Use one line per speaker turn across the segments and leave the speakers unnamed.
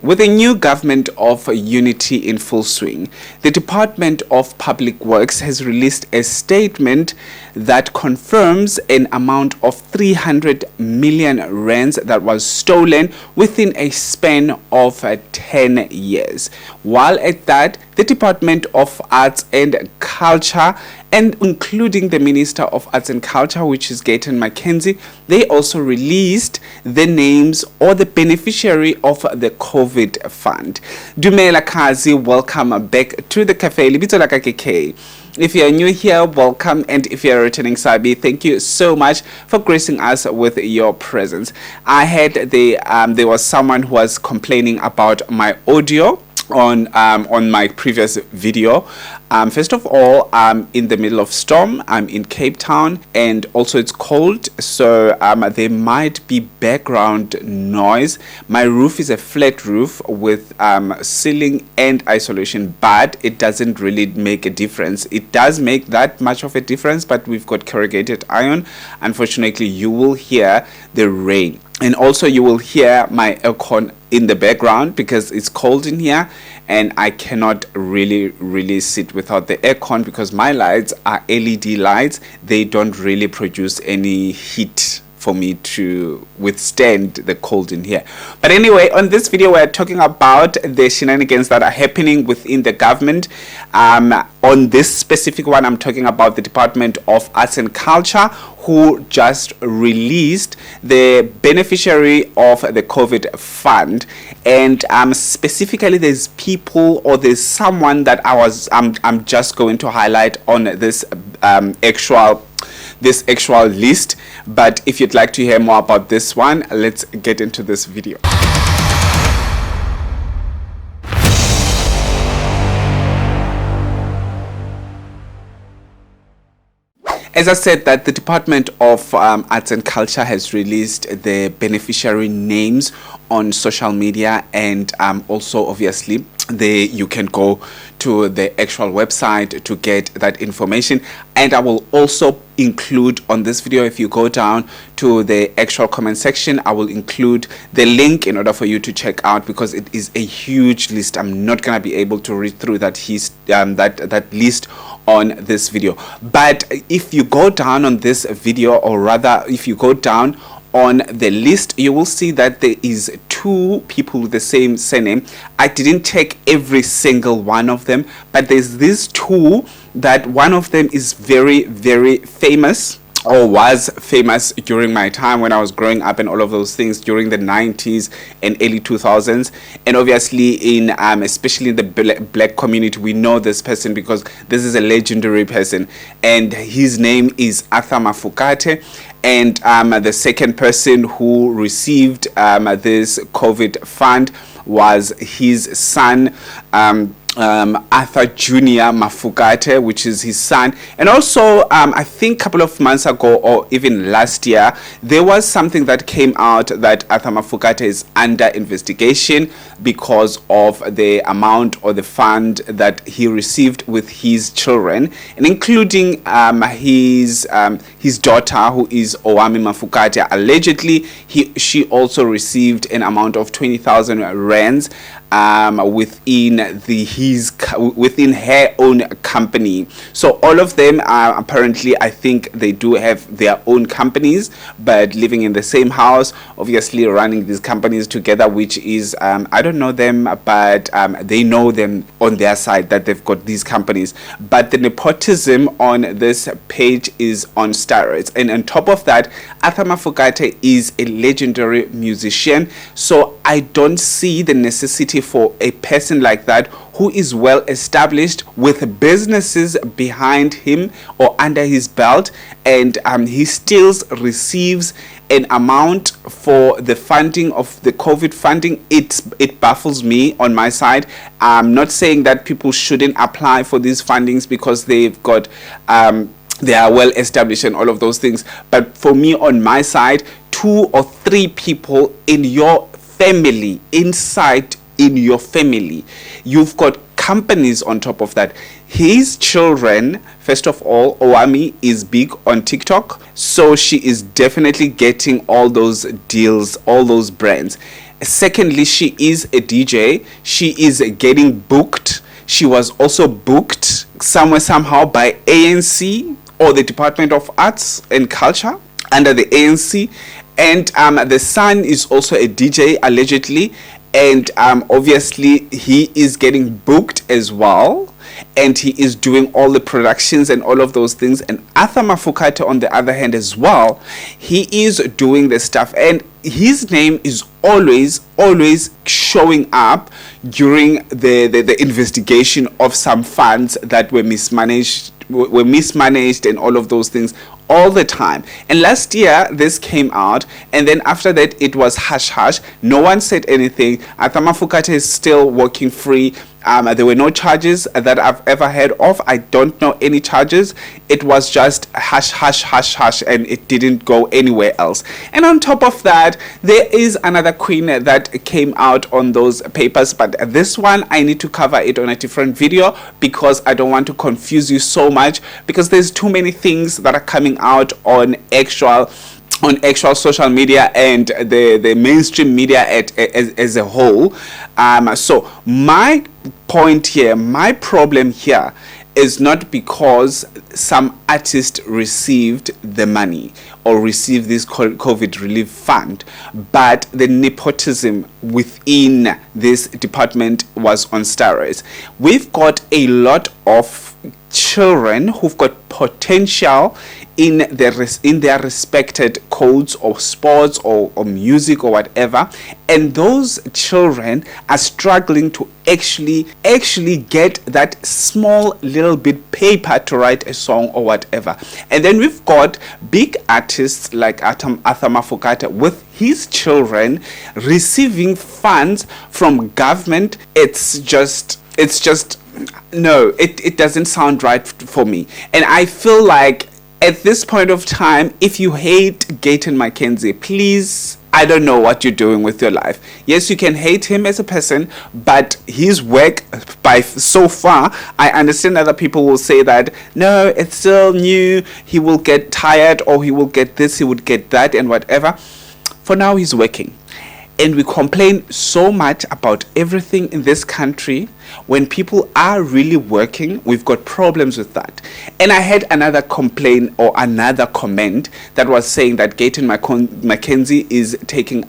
With a new government of unity in full swing, the Department of Public Works has released a statement that confirms an amount of 300 million rands that was stolen within a span of 10 years. While at that, the Department of Arts and Culture, and including the Minister of Arts and Culture, which is Gayton, they also released the names or the beneficiary of the COVID fund. Dumela Kazi, welcome back to the cafe. Libito laka KK. If you're new here, welcome, and if you're a returning Sabi, thank you so much for gracing us with your presence. I had there was someone who was complaining about my audio on my previous video. First of all, I'm in the middle of storm. I'm in Cape Town, and also it's cold, so there might be background noise. My roof is a flat roof with ceiling and isolation, but it doesn't really make a difference. It does make that much of a difference, but we've got corrugated iron. Unfortunately, you will hear the rain, and also you will hear my aircon in the background because it's cold in here, and I cannot really sit without the aircon because my lights are LED lights. They don't really produce any heat for me to withstand the cold in here. But anyway, on this video we're talking about the shenanigans that are happening within the government. On this specific one, I'm talking about the Department of Arts and Culture, who just released the beneficiary of the COVID fund. And specifically, there's people, or there's someone that I'm just going to highlight on this actual list. But if you'd like to hear more about this one, let's get into this video. As I said, that the Department of Arts and Culture has released the beneficiary names on social media, and also obviously you can go to the actual website to get that information. And I will also include on this video, if you go down to the actual comment section, I will include the link in order for you to check out, because it is a huge list. I'm not going to be able to read through that list on this video. But if you go down on this video, or rather if you go down on the list, you will see that there is two people with the same surname. I didn't take every single one of them, but there's these two that one of them is very famous, or was famous during my time when I was growing up and all of those things during the 90s and early 2000s. And obviously in especially in the black community, we know this person because this is a legendary person, and his name is Fugate. And the second person who received this COVID fund was his son, Arthur Jr. Mafugate, which is his son. And also I think a couple of months ago, or even last year, there was something that came out that Arthur Mafugate is under investigation because of the amount or the fund that he received with his children, and including his daughter, who is Owami Mafugate. Allegedly she also received an amount of 20,000 rands within her own company. So all of them are apparently, I think they do have their own companies, but living in the same house, obviously running these companies together, which is I don't know them, but they know them on their side that they've got these companies. But the nepotism on this page is on steroids. And on top of that, Arthur Mafugate is a legendary musician, so I don't see the necessity for a person like that, who is well established with businesses behind him or under his belt, and he still receives an amount for the funding of the COVID funding. It baffles me on my side. I'm not saying that people shouldn't apply for these fundings because they've got they are well established and all of those things, but for me, on my side, 2 or 3 people in your family, in your family, you've got companies on top of that. His children, first of all, Owami is big on TikTok, so she is definitely getting all those deals, all those brands. Secondly, she is a DJ. She is getting booked. She was also booked somewhere, somehow, by ANC or the Department of Arts and Culture under the ANC. And the son is also a DJ, allegedly. And obviously, he is getting booked as well. And he is doing all the productions and all of those things. And Arthur Mafokate, on the other hand, as well, he is doing the stuff. And his name is always showing up during the investigation of some funds that were mismanaged and all of those things all the time. And last year this came out, and then after that it was hush hush. No one said anything. Arthur Mafokate is still working free. There were no charges that I've ever heard of. I don't know any charges. It was just hush hush hush hush, and it didn't go anywhere else. And on top of that, there is another queen that came out on those papers, but this one I need to cover it on a different video because I don't want to confuse you so much, because there's too many things that are coming out on actual social media and the mainstream media as a whole. So my point here, my problem here is not because some artist received the money or received this COVID relief fund, but the nepotism within this department was on steroids. We've got a lot of children who've got potential in their respected codes or sports or music or whatever, and those children are struggling to actually get that small little bit paper to write a song or whatever. And then we've got big artists like Arthur Mafokate with his children receiving funds from government. It's just no, it doesn't sound right for me. And I feel like at this point of time, if you hate Gayton Mackenzie, please, I don't know what you're doing with your life. Yes, you can hate him as a person, but his work, by so far, I understand other people will say that, no, it's still new, he will get tired, or he will get this, he would get that, and whatever. For now, he's working. And we complain so much about everything in this country. When people are really working, we've got problems with that. And I had another complaint or another comment that was saying that Gayton Mackenzie is taking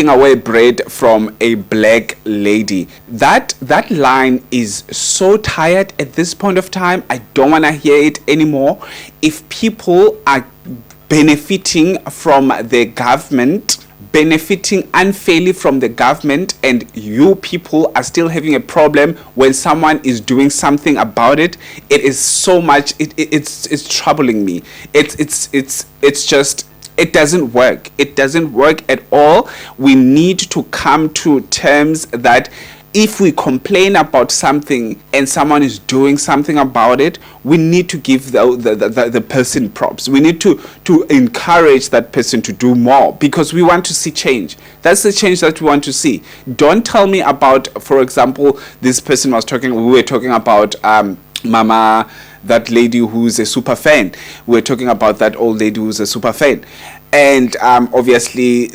away bread from a black lady. That line is so tired at this point of time. I don't want to hear it anymore. If people are benefiting from the government, benefiting unfairly from the government, and you people are still having a problem when someone is doing something about it, it is so much, it's troubling me. It's just, it doesn't work. It doesn't work at all. We need to come to terms that if we complain about something and someone is doing something about it, we need to give the person props. We need to encourage that person to do more, because we want to see change. That's the change that we want to see. Don't tell me about, for example, this person we were talking about Mama, that lady who's a super fan. We're talking about that old lady who's a super fan. And obviously,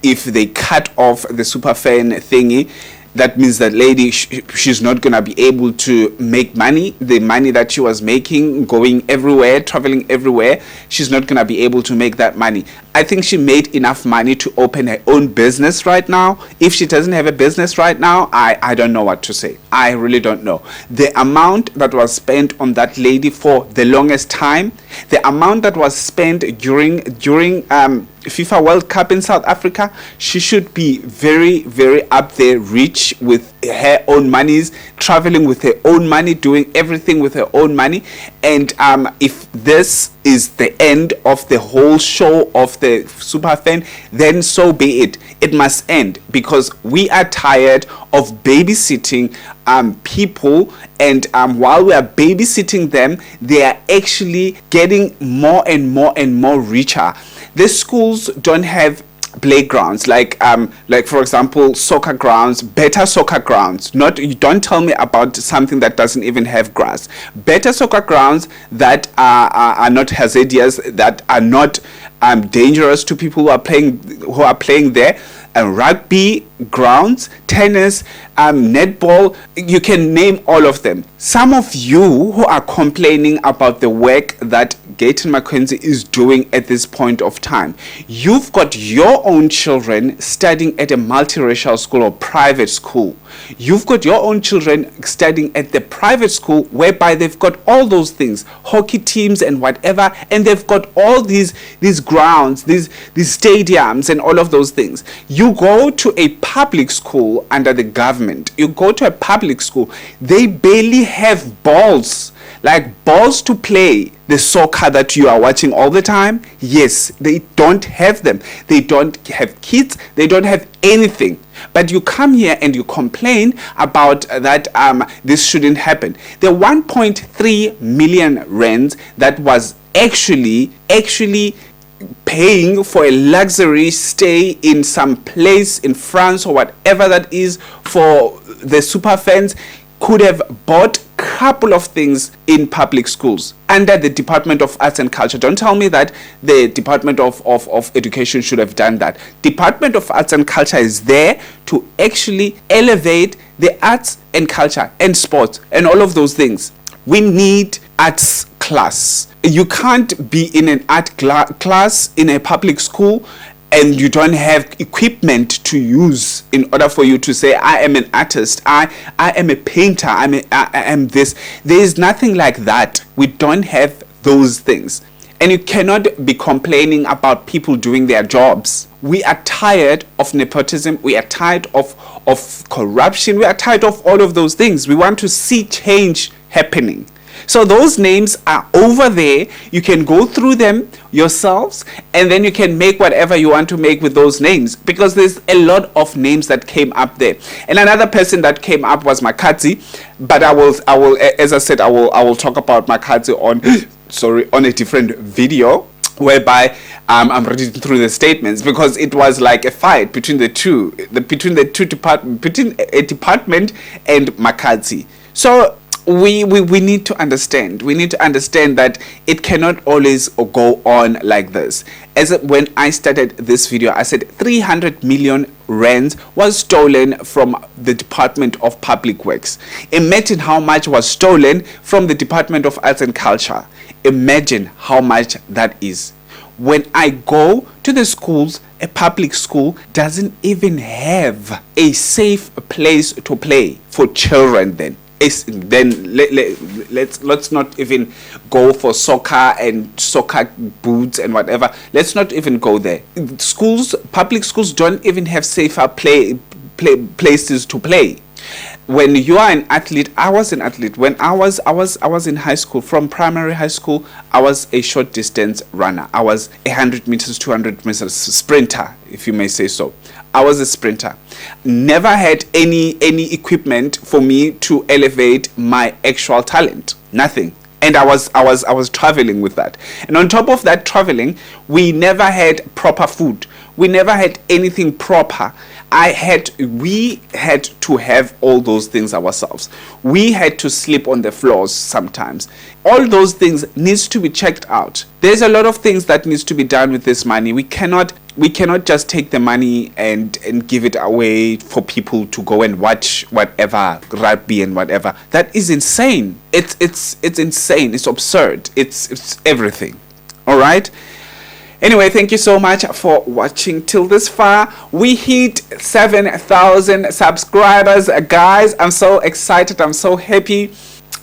if they cut off the super fan thingy, that means that lady, she's not going to be able to make money. The money that she was making, going everywhere, traveling everywhere, she's not going to be able to make that money. I think she made enough money to open her own business right now. If she doesn't have a business right now, I don't know what to say. I really don't know. The amount that was spent on that lady for the longest time, the amount that was spent during FIFA World Cup in South Africa, she should be very, very up there, rich with her own monies, traveling with her own money, doing everything with her own money. And if this is the end of the whole show of the super fan, then so be it. It must end, because we are tired of babysitting people, and while we are babysitting them, they are actually getting more and more richer. The schools don't have playgrounds like for example soccer grounds, better soccer grounds. You don't tell me about something that doesn't even have grass. Better soccer grounds that are not hazardous, that are not dangerous to people who are playing there. Rugby grounds, tennis, netball, you can name all of them. Some of you who are complaining about the work that Gayton Mackenzie is doing at this point of time, you've got your own children studying at a multiracial school or private school. You've got your own children studying at the private school whereby they've got all those things, hockey teams and whatever, and they've got all these grounds, these stadiums and all of those things. You go to a public school under the government, you go to a public school, they barely have balls to play the soccer that you are watching all the time. Yes, they don't have them. They don't have kids. They don't have anything. But you come here and you complain about that this shouldn't happen. The 1.3 million rands that was actually paying for a luxury stay in some place in France or whatever that is for the super fans could have bought couple of things in public schools under the Department of Arts and Culture. Don't tell me that the Department of Education should have done that. Department of Arts and Culture is there to actually elevate the arts and culture and sports and all of those things. We need arts class. You can't be in an art class in a public school and you don't have equipment to use in order for you to say, I am an artist, I am a painter, I am this. There is nothing like that. We don't have those things. And you cannot be complaining about people doing their jobs. We are tired of nepotism. We are tired of corruption. We are tired of all of those things. We want to see change happening. So those names are over there. You can go through them yourselves and then you can make whatever you want to make with those names, because there's a lot of names that came up there. And another person that came up was Makadzi, but I will as I said, I will talk about Makadzi on a different video, whereby I'm reading through the statements, because it was like a fight between a department and Makadzi. So we need to understand. We need to understand that it cannot always go on like this. When I started this video, I said 300 million rands was stolen from the Department of Public Works. Imagine how much was stolen from the Department of Arts and Culture. Imagine how much that is. When I go to the schools, a public school doesn't even have a safe place to play for children. Let's not even go for soccer and soccer boots and whatever. Let's not even go there. Public schools don't even have safer places to play. When you are an athlete, I was an athlete. When I was in high school, from primary high school, I was a short distance runner. I was 100 meters, 200 meters sprinter, if you may say so. I was a sprinter. Never had any equipment for me to elevate my actual talent. Nothing. And I was traveling with that. And on top of that traveling, we never had proper food. We never had anything proper. We had to have all those things ourselves. We had to sleep on the floors sometimes. All those things needs to be checked out. There's a lot of things that needs to be done with this money. We cannot just take the money and give it away for people to go and watch whatever rugby and whatever. That is insane. It's insane. It's absurd. It's everything. All right. Anyway, thank you so much for watching till this far. We hit 7,000 subscribers, guys. I'm so excited. I'm so happy.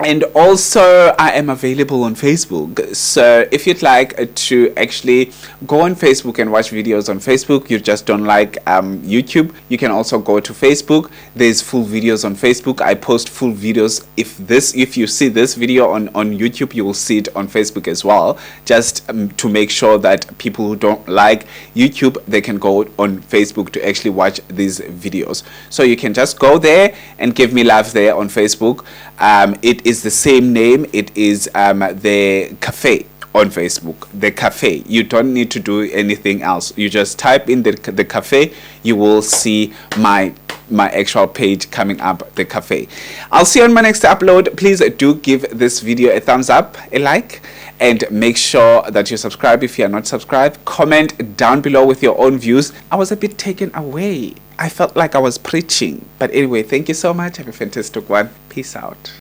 And also, I am available on Facebook. So if you'd like to actually go on Facebook and watch videos on Facebook, you just don't like YouTube, you can also go to Facebook. There's full videos on Facebook. I post full videos. If you see this video on YouTube, you will see it on Facebook as well. Just to make sure that people who don't like YouTube, they can go on Facebook to actually watch these videos. So you can just go there and give me love there on Facebook. It is the same name. It is the cafe on Facebook. The cafe. You don't need to do anything else. You just type in the cafe. You will see my my actual page coming up, the cafe. I'll see you on my next upload. Please do give this video a thumbs up, a like, and make sure that you subscribe if you are not subscribed. Comment down below with your own views. I was a bit taken away. I felt like I was preaching. But anyway, thank you so much. Have a fantastic one. Peace out.